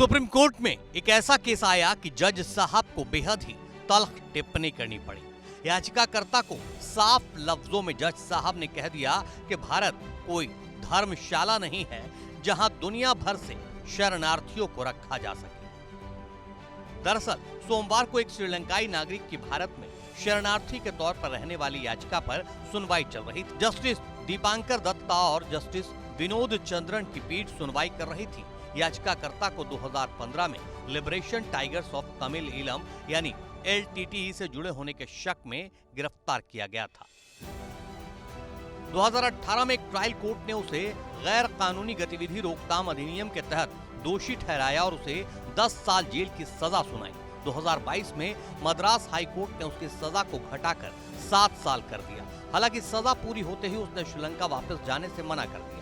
Supreme court में एक ऐसा केस आया कि जज साहब को बेहद ही तल्ख टिप्पणी करनी पड़ी। याचिकाकर्ता को साफ लफ्जों में जज साहब ने कह दिया कि भारत कोई धर्मशाला नहीं है जहां दुनिया भर से शरणार्थियों को रखा जा सके। दरअसल सोमवार को एक श्रीलंकाई नागरिक की भारत में शरणार्थी के तौर पर रहने वाली याचिका पर सुनवाई चल रही थी। जस्टिस दीपांकर दत्ता और जस्टिस विनोद चंद्रन की पीठ सुनवाई कर रही थी। याचिकाकर्ता को 2015 में liberation tigers of Tamil Eelam यानी LTTE से जुड़े होने के शक में गिरफ्तार किया गया था। 2018 में एक ट्रायल कोर्ट ने उसे गैर कानूनी गतिविधि रोकथाम अधिनियम के तहत दोषी ठहराया और उसे 10 साल जेल की सजा सुनाई। 2022 में मद्रास हाई कोर्ट ने उसकी सजा को घटाकर 7 साल कर दिया। हालांकि सजा पूरी होते ही उसने श्रीलंका वापस जाने से मना कर दिया।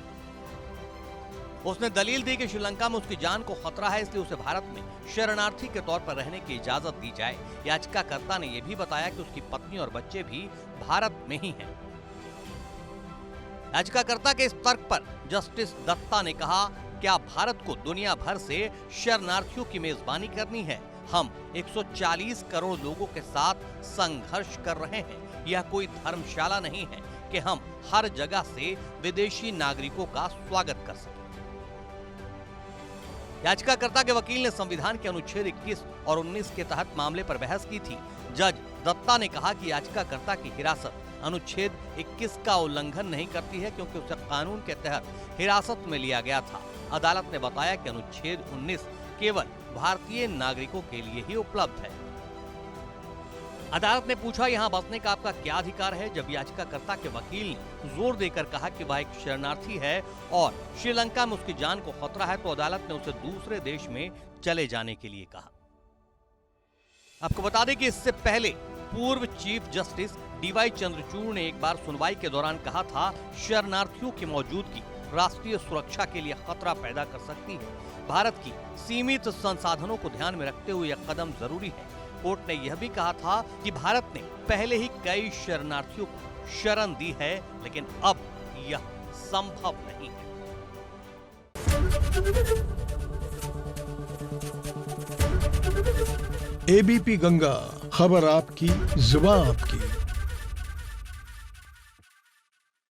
उसने दलील दी कि श्रीलंका में उसकी जान को खतरा है, इसलिए उसे भारत में शरणार्थी के तौर पर रहने की इजाजत दी जाए। याचिकाकर्ता ने यह भी बताया कि उसकी पत्नी और बच्चे भी भारत में ही हैं। याचिकाकर्ता के इस तर्क पर जस्टिस दत्ता ने कहा, क्या भारत को दुनिया भर से शरणार्थियों की मेजबानी करनी है? हम 140 करोड़ लोगों के साथ संघर्ष कर रहे हैं। यह कोई धर्मशाला नहीं है कि हम हर जगह से विदेशी नागरिकों का स्वागत कर सकें। याचिकाकर्ता के वकील ने संविधान के अनुच्छेद 21 और 19 के तहत मामले पर बहस की थी। जज दत्ता ने कहा कि याचिकाकर्ता की हिरासत अनुच्छेद 21 का उल्लंघन नहीं करती है क्योंकि उसे कानून के तहत हिरासत में लिया गया था। अदालत ने बताया कि अनुच्छेद 19 केवल भारतीय नागरिकों के लिए ही उपलब्ध है। अदालत ने पूछा, यहाँ बसने का आपका क्या अधिकार है? जब याचिकाकर्ता के वकील ने जोर देकर कहा कि वह एक शरणार्थी है और श्रीलंका में उसकी जान को खतरा है, तो अदालत ने उसे दूसरे देश में चले जाने के लिए कहा। आपको बता दें कि इससे पहले पूर्व चीफ जस्टिस DY चंद्रचूड़ ने एक बार सुनवाई के दौरान कहा था, शरणार्थियों की मौजूदगी राष्ट्रीय सुरक्षा के लिए खतरा पैदा कर सकती है। भारत की सीमित संसाधनों को ध्यान में रखते हुए यह कदम जरूरी है। कोर्ट ने यह भी कहा था कि भारत ने पहले ही कई शरणार्थियों को शरण दी है, लेकिन अब यह संभव नहीं है। ABP गंगा, खबर आपकी, जुबान आपकी।